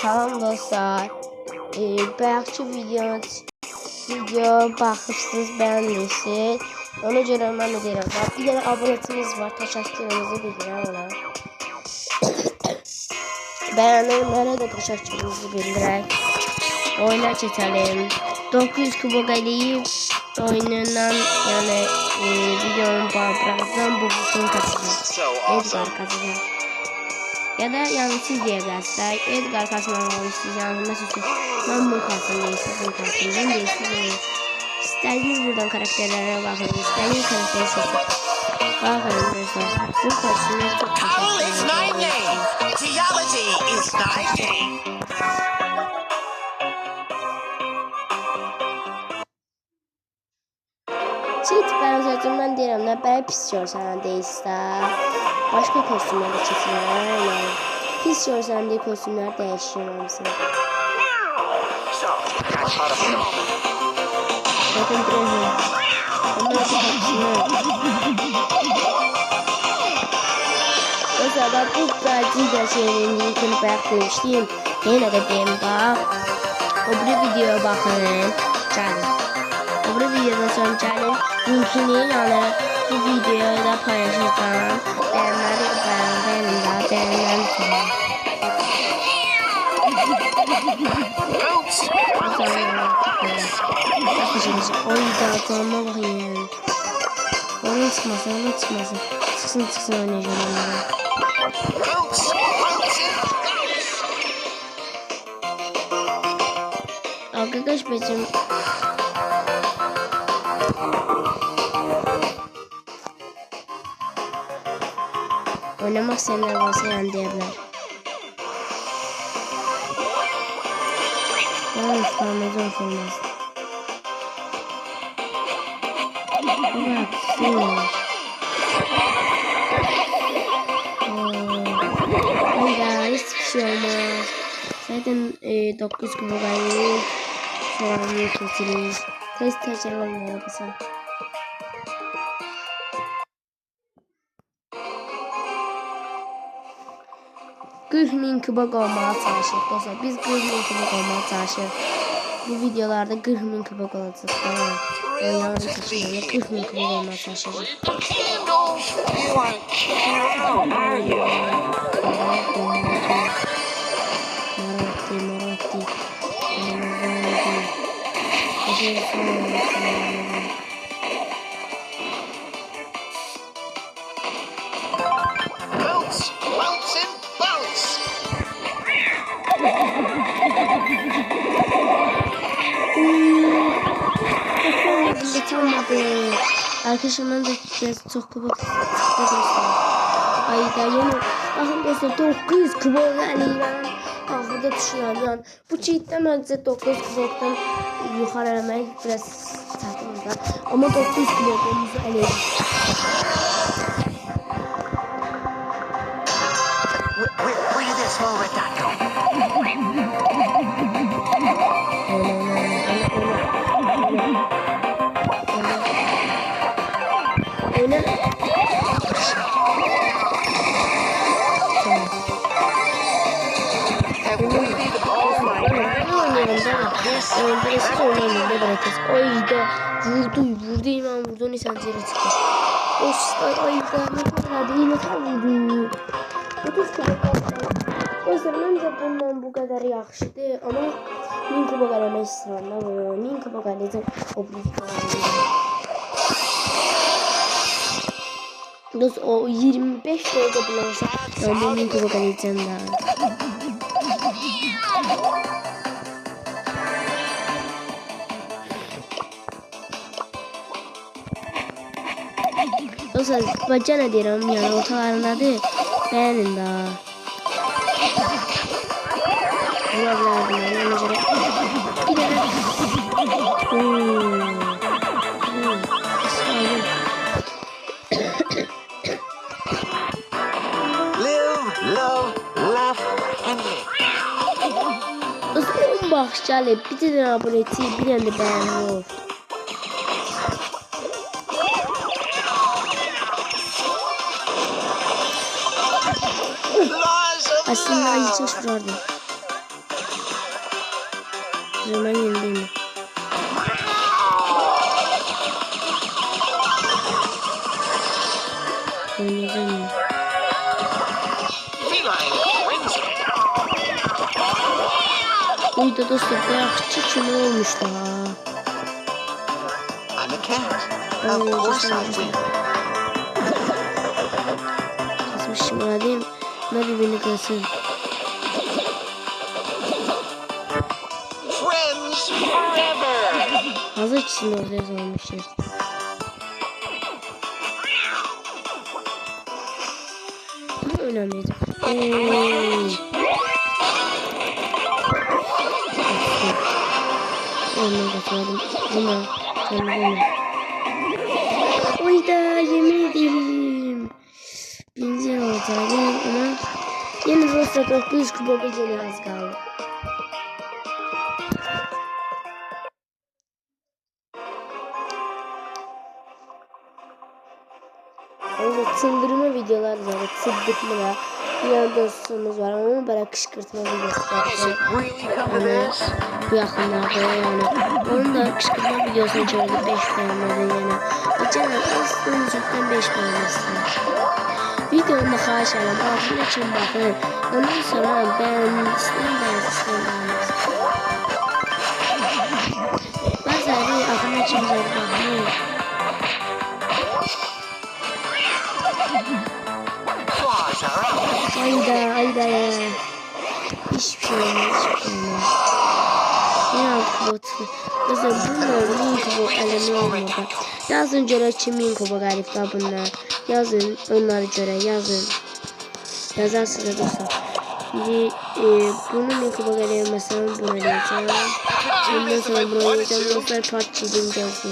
Salam dostlar. Bayaqki video baxırsınız, bəyəndirsiniz. Ona görə mən də deyirəm. Bir dənə abunətimiz var. Təşəkkürümüzü bildirəm ona. Bəyənənlərə də təşəkkürümüzü bildirək. Oyuna keçəlim. 900 kubok eləyib oyunundan, yəni videonun birazdan bu bütün kaçacaq. Edgar kaçacaq. Ya da yani siz diyebilirsiniz. Edgar kasmanı isteyeceğim. Mesela ben bu kalsın değilsin, bu kalsın. Ben değilsin. İstediğiniz buradan karakterlere bakın. İstediğiniz karakteri seçin. Bakın arkadaşlar. Bu kalsın çok Cheat ben zaten ben deyirəm də, belə pis görsən deyilsə, başqa kostümlər də çəkirəm. Pis görsən deyə kostümlər dəyişirəm hamısını. Bakın Draven. Onlar da hepsini. Mesela ben bu Brazilya şeyinin linkini bayaq demişdim. Yenə də deyim bax. O bir videoya baxın. Gəlin. O bir videodan sonra gəlin. Linkini yani bu videoyu da paylaşacağım. Beğenmeyi beğenin daha beğenmeyi sonra. Oyunda atağıma bakayım. Onun çıkmasın, onun çıkmasın. Çıksın oynayacağım onları. Arkadaş benim oynamak isteyenler varsa yani diyebilir. Bana ıslanmaz olmaz. Bıraksın. Hayda hiçbir şey olmaz. Zaten 9 kubuk ayırır. Soğanı kesilir. Test olmaya basar. $40.000 kubok olmaya çalışır dostlar. Biz 40.000 kubok olmaya çalışır. Bu videolarda 40.000 kubok olacak. Tamam. Oynanan seçimlerle 40.000 kubok olmaya çalışır. Arkadaşlar da biraz çok kubok çıktı. Ayda yeni bakın dostlar 900 kubok eləyirəm. Ahırda düşünürəm yani. Bu cheat'dən məncə 900 kubokdan yuxarı eləmək biraz çətindir. Amma 900 kubokumuzu eləyirəm. Ayda vurdu hemen vurdu Nisan yere çıktı. Dostlar ayda ne kadar değil ne kadar vurdu. 30 kubok dostlar məncə bundan bu kadar yaxşıdır ama 1000 kubok eləmək istəyirəm. 1000 kubok eləyəcəm o bir dost o 25 dəqiqə bularsa ben 1000 kubok eləyəcəm daha. Dostlar bacana deyirəm yəni ortalarındadır. Beğenin daha. Vura bilərdim yani ona görə. Bir dənə. Live, love, laugh and live. Dostlar 10 baxış gəlib. Bir dənə abunə et, bir dənə də bəyəni ol. Aslında ayı çalışırdı. Ben yenildim. Oynayacağım mı? Uyda dostlar bayağı küçük şunu olmuş la. I'm a cat. Of course I win. Kasmışım adayım. Hadi beni kasın. Friends forever. Hazır içinde ortaya salmışız. Bu önemliydi. Onu kaçırdım. Buna. Sen bunu. Oyda yemin ederim. Birinci olacaktım ama yeni dostlar 900 kupa geceli az kaldı. Evet, çıldırma videolar var. Çıldırma. Bir yan dostumuz var ama bana kışkırtma videosu var. Yani bu yakınlarda yani. Onun da kışkırtma videosunu çevirdik 5 beğenmedi yani. Canım aslında uzaktan 5 beğenmesin. Videomu xahiş edirəm. Altına için bakın. Ondan sonra ben istedim. Bazıları altına için bakın. Ayda ya. Hiçbir şey olmaz. Ne yaptı? Kızım bunlar min kubu eleme olmadı. Yazın göre kim min kubu garip var bunlar. Yazın onları göre yazın. Yazarsınız dostlar. Şimdi bunu min kubu garip mesela buna diyeceğim. Ondan sonra buna diyeceğim. Dostlar part 2'den gelsin.